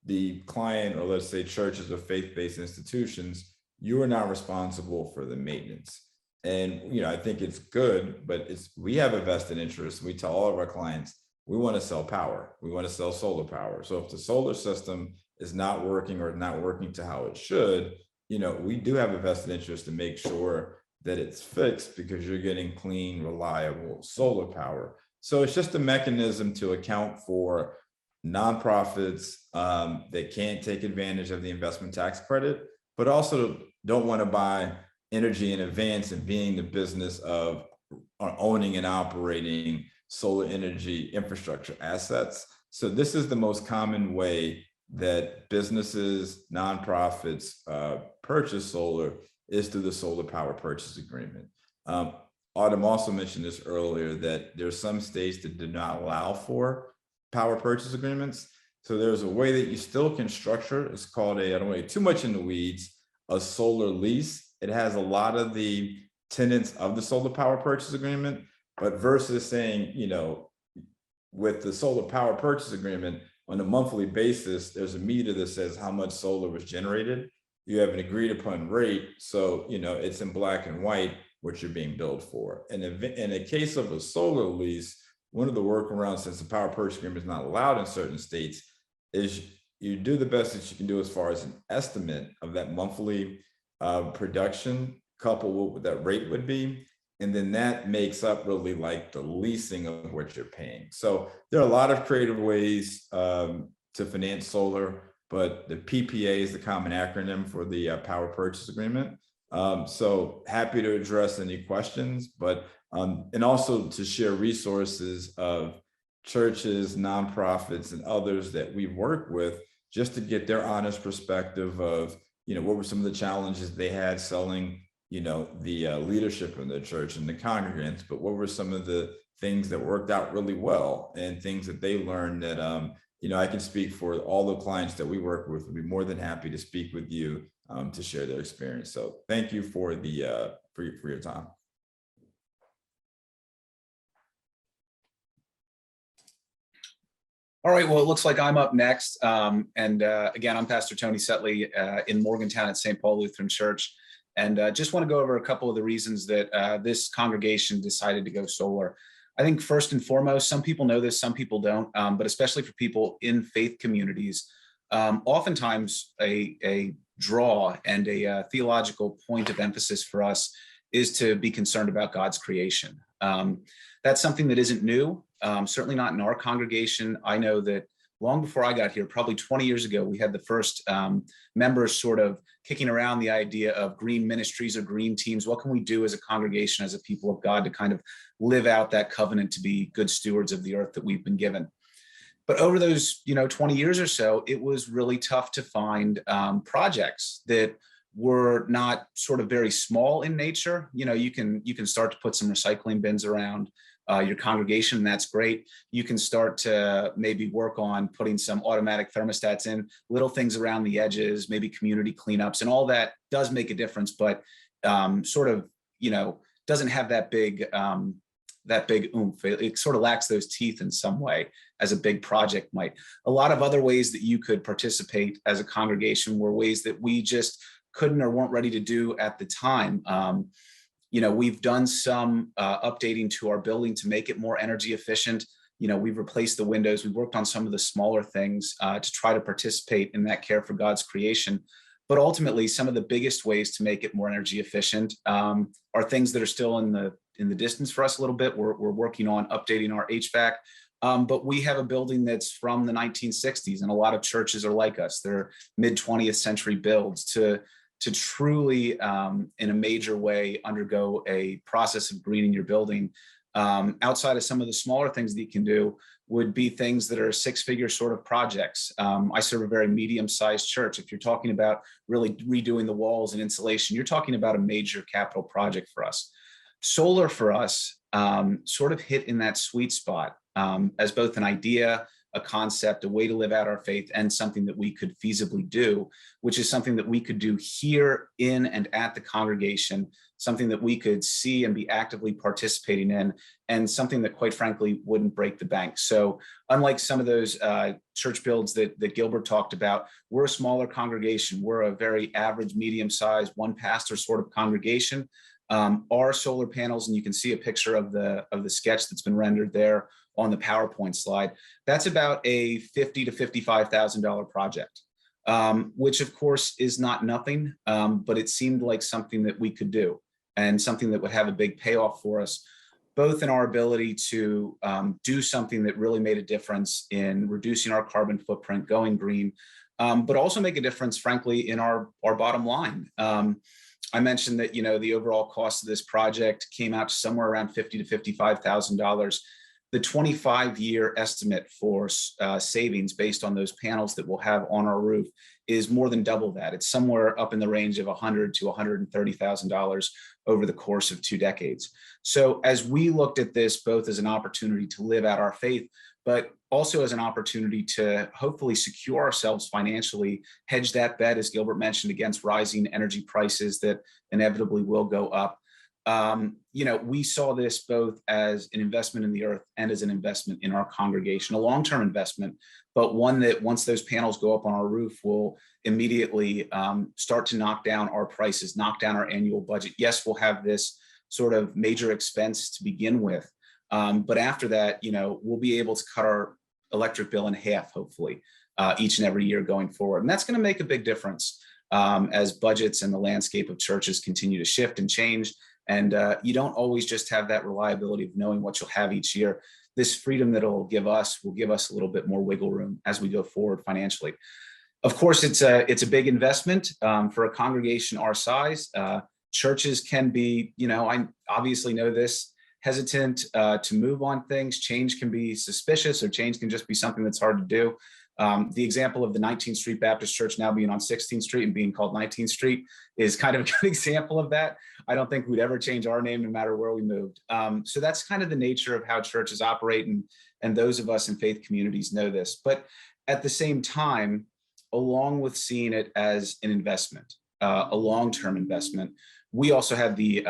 the client, or let's say churches or faith-based institutions, you are not responsible for the maintenance. And, I think it's good, but we have a vested interest. We tell all of our clients, we want to sell power. We want to sell solar power. So if the solar system is not working or not working to how it should, we do have a vested interest to make sure that it's fixed because you're getting clean, reliable solar power. So it's just a mechanism to account for nonprofits that can't take advantage of the investment tax credit, but also don't want to buy energy in advance and being the business of owning and operating solar energy infrastructure assets. So this is the most common way that businesses, nonprofits purchase solar is through the solar power purchase agreement. Autumn also mentioned this earlier, that there's some states that do not allow for power purchase agreements. So there's a way that you still can structure. It's called I don't want to get too much in the weeds, a solar lease. It has a lot of the tenets of the solar power purchase agreement, but versus saying, with the solar power purchase agreement on a monthly basis, there's a meter that says how much solar was generated. You have an agreed upon rate. So, it's in black and white what you're being billed for. And in a case of a solar lease, one of the workarounds, since the power purchase agreement is not allowed in certain states, is you do the best that you can do as far as an estimate of that monthly production coupled with what that rate would be. And then that makes up really like the leasing of what you're paying. So there are a lot of creative ways to finance solar, but the PPA is the common acronym for the power purchase agreement. So happy to address any questions, but and also to share resources of churches, nonprofits, and others that we work with, just to get their honest perspective of, what were some of the challenges they had selling, the leadership in the church and the congregants, but what were some of the things that worked out really well and things that they learned that, I can speak for all the clients that we work with. We'd be more than happy to speak with you to share their experience. So thank you for the for your time. All right, well, it looks like I'm up next. Again, I'm Pastor Tony Setley in Morgantown at St. Paul Lutheran Church. And just want to go over a couple of the reasons that this congregation decided to go solar. I think first and foremost, some people know this, some people don't, but especially for people in faith communities, oftentimes a draw and a theological point of emphasis for us is to be concerned about God's creation. That's something that isn't new. certainly not in our congregation. I know that long before I got here, probably 20 years ago, we had the first members sort of kicking around the idea of green ministries or green teams. What can we do as a congregation, as a people of God, to kind of live out that covenant to be good stewards of the earth that we've been given? But over those 20 years or so, it was really tough to find projects that were not sort of very small in nature. You can start to put some recycling bins around your congregation, and that's great. You can start to maybe work on putting some automatic thermostats in, little things around the edges, maybe community cleanups, and all that does make a difference, but sort of, doesn't have that big oomph. It sort of lacks those teeth in some way, as a big project might. A lot of other ways that you could participate as a congregation were ways that we just couldn't or weren't ready to do at the time. We've done some updating to our building to make it more energy efficient. We've replaced the windows. We've worked on some of the smaller things to try to participate in that care for God's creation. But ultimately, some of the biggest ways to make it more energy efficient are things that are still in the distance for us a little bit. We're working on updating our HVAC. But we have a building that's from the 1960s, and a lot of churches are like us. They're mid-20th century builds. To truly, in a major way, undergo a process of greening your building, outside of some of the smaller things that you can do, would be things that are six-figure sort of projects. I serve a very medium-sized church. If you're talking about really redoing the walls and insulation, you're talking about a major capital project for us. Solar for us sort of hit in that sweet spot as both an idea, a concept, a way to live out our faith, and something that we could feasibly do, which is something that we could do here in and at the congregation, something that we could see and be actively participating in, and something that, quite frankly, wouldn't break the bank. So unlike some of those church builds that Gilbert talked about, we're a smaller congregation. We're a very average, medium-sized, one pastor sort of congregation. Our solar panels, and you can see a picture of the sketch that's been rendered there on the PowerPoint slide, that's about a $50,000 to $55,000 project, which of course is not nothing, but it seemed like something that we could do, and something that would have a big payoff for us, both in our ability to do something that really made a difference in reducing our carbon footprint, going green, but also make a difference, frankly, in our bottom line. I mentioned that, the overall cost of this project came out to somewhere around $50,000 to $55,000. The 25-year estimate for savings based on those panels that we'll have on our roof is more than double that. It's somewhere up in the range of $100,000 to $130,000 over the course of 2 decades. So as we looked at this, both as an opportunity to live out our faith, but also as an opportunity to hopefully secure ourselves financially, hedge that bet, as Gilbert mentioned, against rising energy prices that inevitably will go up. We saw this both as an investment in the earth and as an investment in our congregation, a long-term investment, but one that once those panels go up on our roof will immediately start to knock down our prices, knock down our annual budget. Yes, we'll have this sort of major expense to begin with, but after that, we'll be able to cut our electric bill in half, hopefully, each and every year going forward. And that's going to make a big difference as budgets and the landscape of churches continue to shift and change. And you don't always just have that reliability of knowing what you'll have each year. This freedom that it'll give us will give us a little bit more wiggle room as we go forward financially. Of course, it's a big investment for a congregation our size. Churches can be, I obviously know this, hesitant to move on things. Change can be suspicious, or change can just be something that's hard to do. The example of the 19th Street Baptist Church now being on 16th Street and being called 19th Street is kind of a good example of that. I don't think we'd ever change our name no matter where we moved. So that's kind of the nature of how churches operate, and those of us in faith communities know this. But at the same time, along with seeing it as an investment, a long-term investment, we also had the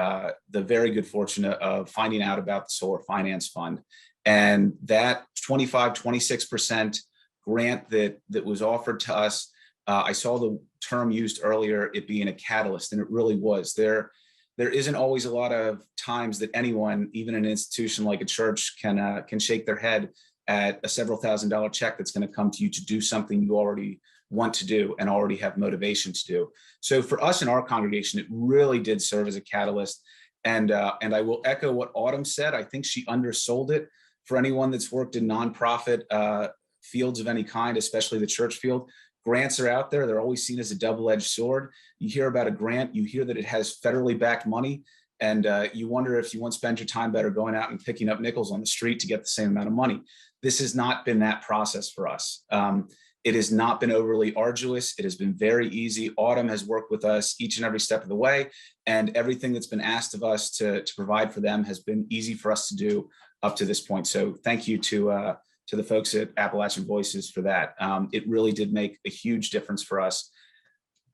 very good fortune of finding out about the Solar Finance Fund, and that 26% grant that was offered to us. I saw the term used earlier, it being a catalyst, and it really was. There isn't always a lot of times that anyone, even an institution like a church, can shake their head at a several $1,000s check that's going to come to you to do something you already want to do and already have motivation to do. So for us in our congregation, it really did serve as a catalyst. And I will echo what Autumn said. I think she undersold it. For anyone that's worked in nonprofit fields of any kind, especially the church field, grants are out there. They're always seen as a double-edged sword. You hear about a grant, you hear that it has federally backed money, and you wonder if you won't spend your time better going out and picking up nickels on the street to get the same amount of money. This has not been that process for us. It has not been overly arduous. It has been very easy. Autumn has worked with us each and every step of the way, and everything that's been asked of us to provide for them has been easy for us to do up to this point. So thank you to the folks at Appalachian Voices for that. It really did make a huge difference for us.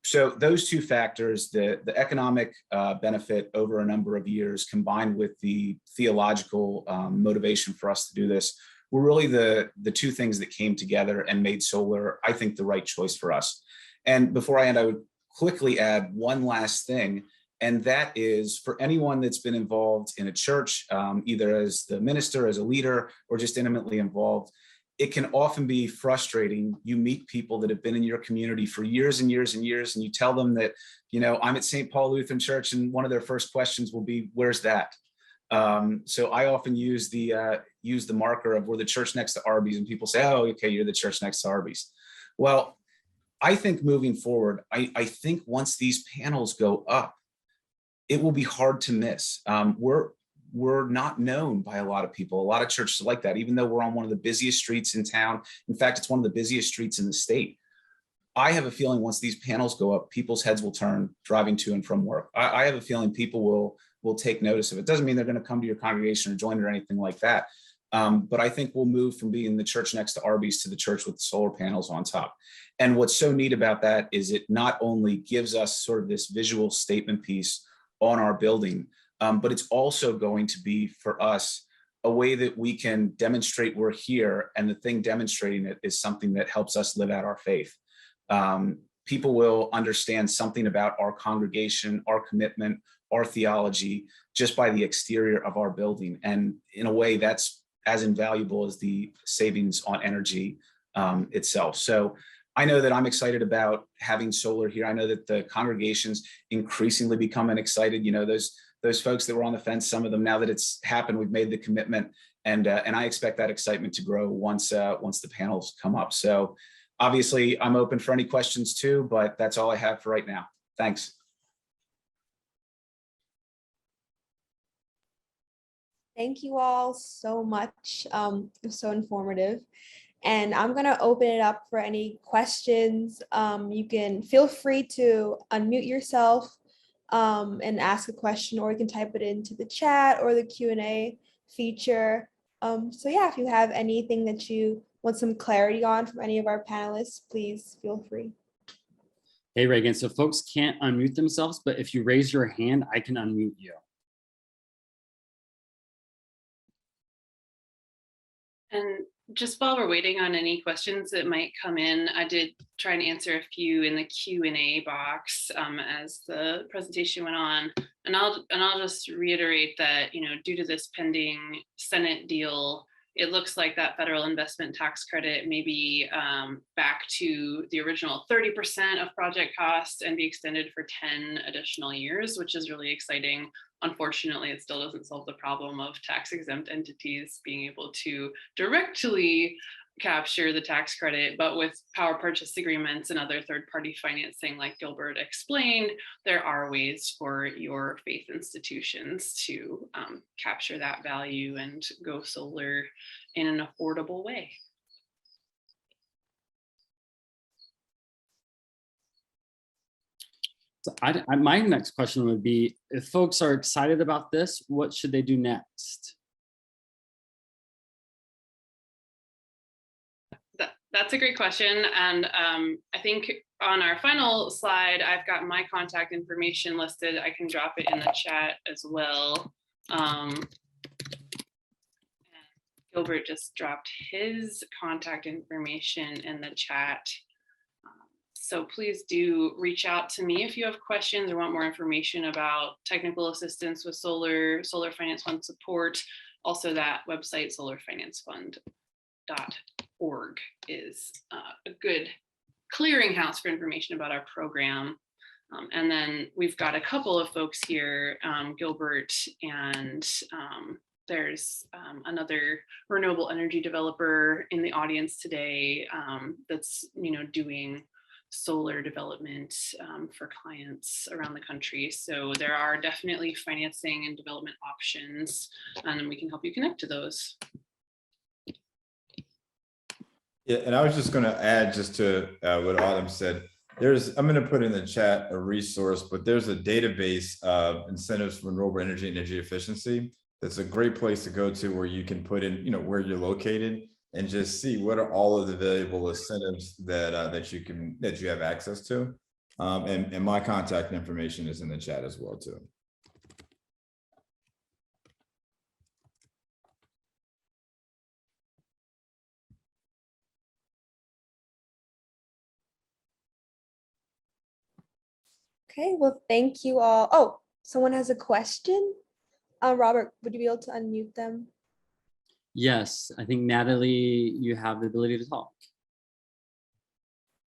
So those two factors, the economic benefit over a number of years combined with the theological motivation for us to do this, were really the two things that came together and made solar, I think, the right choice for us. And before I end, I would quickly add one last thing, and that is for anyone that's been involved in a church, either as the minister, as a leader, or just intimately involved, it can often be frustrating. You meet people that have been in your community for years and years and years, and you tell them that, you know, I'm at St. Paul Lutheran Church, and one of their first questions will be, where's that? So I often use the marker of we're the church next to Arby's, and people say, oh, okay, you're the church next to Arby's. Well, I think moving forward, I think once these panels go up, it will be hard to miss. We're not known by a lot of people. A lot of churches like that, even though we're on one of the busiest streets in town. In fact, it's one of the busiest streets in the state. I have a feeling once these panels go up, people's heads will turn driving to and from work. I have a feeling people will take notice of it. Doesn't mean they're going to come to your congregation or join or anything like that. But I think we'll move from being the church next to Arby's to the church with the solar panels on top. And what's so neat about that is it not only gives us sort of this visual statement piece on our building, but it's also going to be for us a way that we can demonstrate we're here, and the thing demonstrating it is something that helps us live out our faith. People will understand something about our congregation, our commitment, our theology, just by the exterior of our building. And in a way, that's as invaluable as the savings on energy itself. So I know that I'm excited about having solar here. I know that the congregation's increasingly becoming excited. You know, those folks that were on the fence, some of them, now that it's happened, we've made the commitment, and I expect that excitement to grow once the panels come up. So obviously I'm open for any questions too, but that's all I have for right now. Thanks. Thank you all so much. It was so informative. And I'm going to open it up for any questions. You can feel free to unmute yourself and ask a question, or you can type it into the chat or the Q&A feature. So yeah, if you have anything that you want some clarity on from any of our panelists, please feel free. Hey, Reagan, so folks can't unmute themselves, but if you raise your hand, I can unmute you. And just while we're waiting on any questions that might come in, I did try and answer a few in the Q&A box as the presentation went on. And I'll just reiterate that, you know, due to this pending Senate deal, it looks like that federal investment tax credit may be back to the original 30% of project costs and be extended for 10 additional years, which is really exciting. Unfortunately, it still doesn't solve the problem of tax exempt entities being able to directly capture the tax credit, but with power purchase agreements and other third-party financing, like Gilbert explained, there are ways for your faith institutions to capture that value and go solar in an affordable way. So my next question would be, if folks are excited about this, what should they do next? That's a great question. And I think on our final slide, I've got my contact information listed. I can drop it in the chat as well. Gilbert just dropped his contact information in the chat. So please do reach out to me if you have questions or want more information about technical assistance with Solar Finance Fund support. Also, that website, solarfinancefund.org, is a good clearinghouse for information about our program. And then we've got a couple of folks here, Gilbert and there's another renewable energy developer in the audience today that's doing solar development for clients around the country. So there are definitely financing and development options, and we can help you connect to those. Yeah, and I was just going to add just to what Autumn said. I'm going to put in the chat a resource, but there's a database of incentives for renewable energy and energy efficiency. That's a great place to go to, where you can put in, where you're located, and just see what are all of the available incentives that you have access to. And my contact information is in the chat as well too. Okay, well, thank you all. Oh, someone has a question. Robert, would you be able to unmute them? Yes, I think Natalie, you have the ability to talk.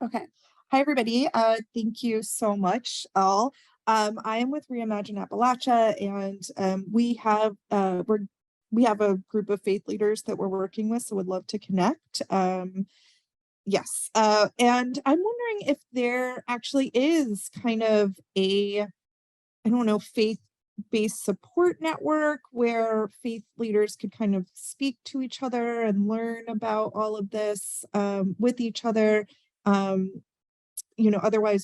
Okay. Hi, everybody. Thank you so much, all. I am with Reimagine Appalachia, and we have a group of faith leaders that we're working with, so would love to connect. Yes, and I'm wondering if there actually is kind of a, I don't know, faith-based support network where faith leaders could kind of speak to each other and learn about all of this with each other. Otherwise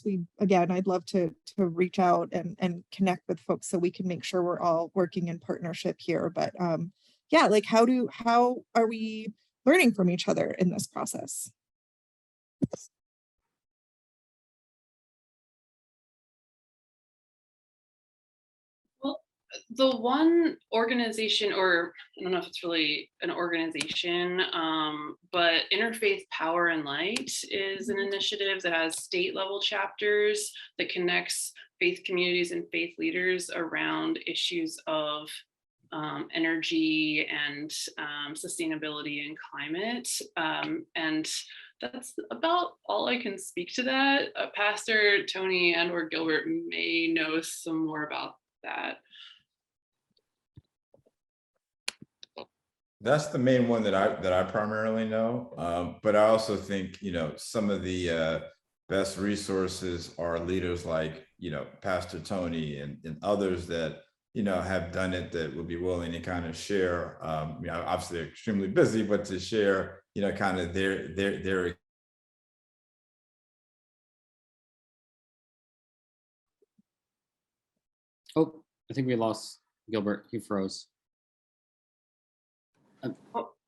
I'd love to reach out and connect with folks so we can make sure we're all working in partnership here. But yeah, like how are we learning from each other in this process? Well, the one organization, or I don't know if it's really an organization, but Interfaith Power and Light is an initiative that has state level chapters that connects faith communities and faith leaders around issues of energy and sustainability and climate. And that's about all I can speak to that. Pastor Tony and/or Gilbert may know some more about that. That's the main one that I primarily know. But I also think, some of the best resources are leaders like, Pastor Tony and others that, have done it, that would be willing to kind of share, obviously they're extremely busy, but to share, kind of their. Oh, I think we lost Gilbert. He froze.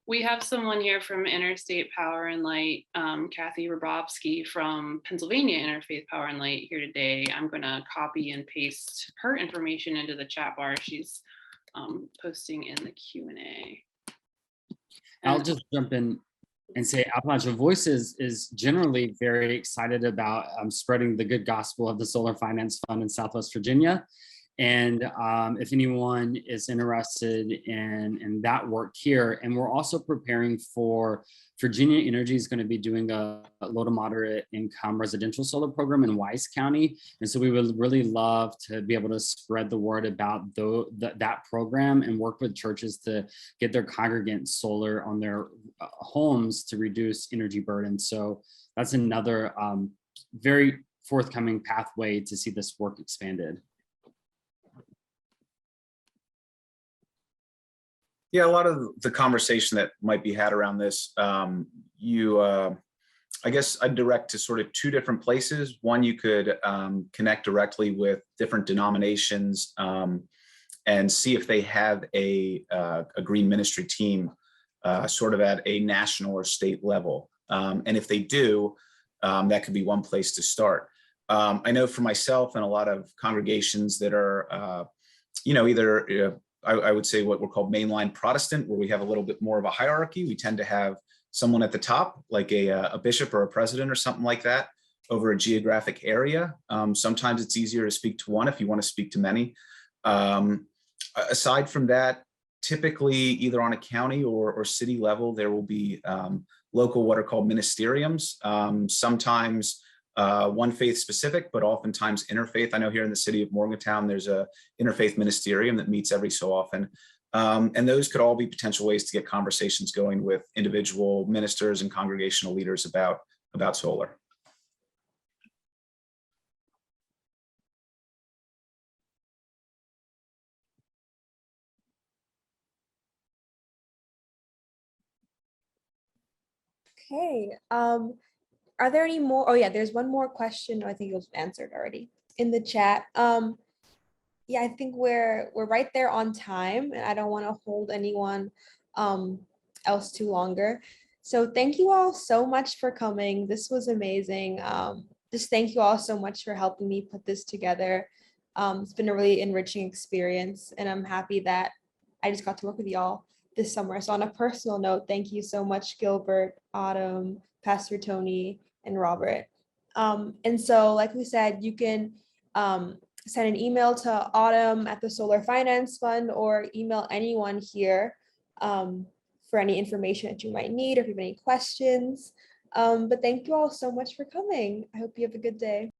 We have someone here from Interstate Power and Light, Kathy Rabowski from Pennsylvania Interfaith Power and Light here today. I'm going to copy and paste her information into the chat bar. She's posting in the Q&A. I'll just jump in and say Appalachian Voices is generally very excited about spreading the good gospel of the Solar Finance Fund in Southwest Virginia. And if anyone is interested in that work here, and we're also preparing for Virginia Energy is going to be doing a low to moderate income residential solar program in Wise County. And so we would really love to be able to spread the word about that program and work with churches to get their congregants solar on their homes to reduce energy burden. So that's another very forthcoming pathway to see this work expanded. Yeah, a lot of the conversation that might be had around this, I guess I'd direct to sort of two different places. One, you could connect directly with different denominations and see if they have a green ministry team sort of at a national or state level. And if they do, that could be one place to start. I know for myself and a lot of congregations that are, either I would say what we're called mainline Protestant, where we have a little bit more of a hierarchy. We tend to have someone at the top, like a bishop or a president or something like that, over a geographic area. Sometimes it's easier to speak to one if you want to speak to many. Aside from that, typically either on a county or city level, there will be local what are called ministeriums. Sometimes one faith specific, but oftentimes interfaith. I know here in the city of Morgantown, there's a interfaith ministerium that meets every so often. And those could all be potential ways to get conversations going with individual ministers and congregational leaders about solar. Okay. Are there any more? Oh yeah, there's one more question. I think it was answered already in the chat. Yeah, I think we're right there on time, and I don't want to hold anyone else too longer. So thank you all so much for coming. This was amazing. Just thank you all so much for helping me put this together. It's been a really enriching experience, and I'm happy that I just got to work with y'all this summer. So on a personal note, thank you so much, Gilbert, Autumn, Pastor Tony, and Robert. And so, like we said, you can send an email to Autumn at the Solar Finance Fund, or email anyone here for any information that you might need, or if you have any questions. But thank you all so much for coming. I hope you have a good day.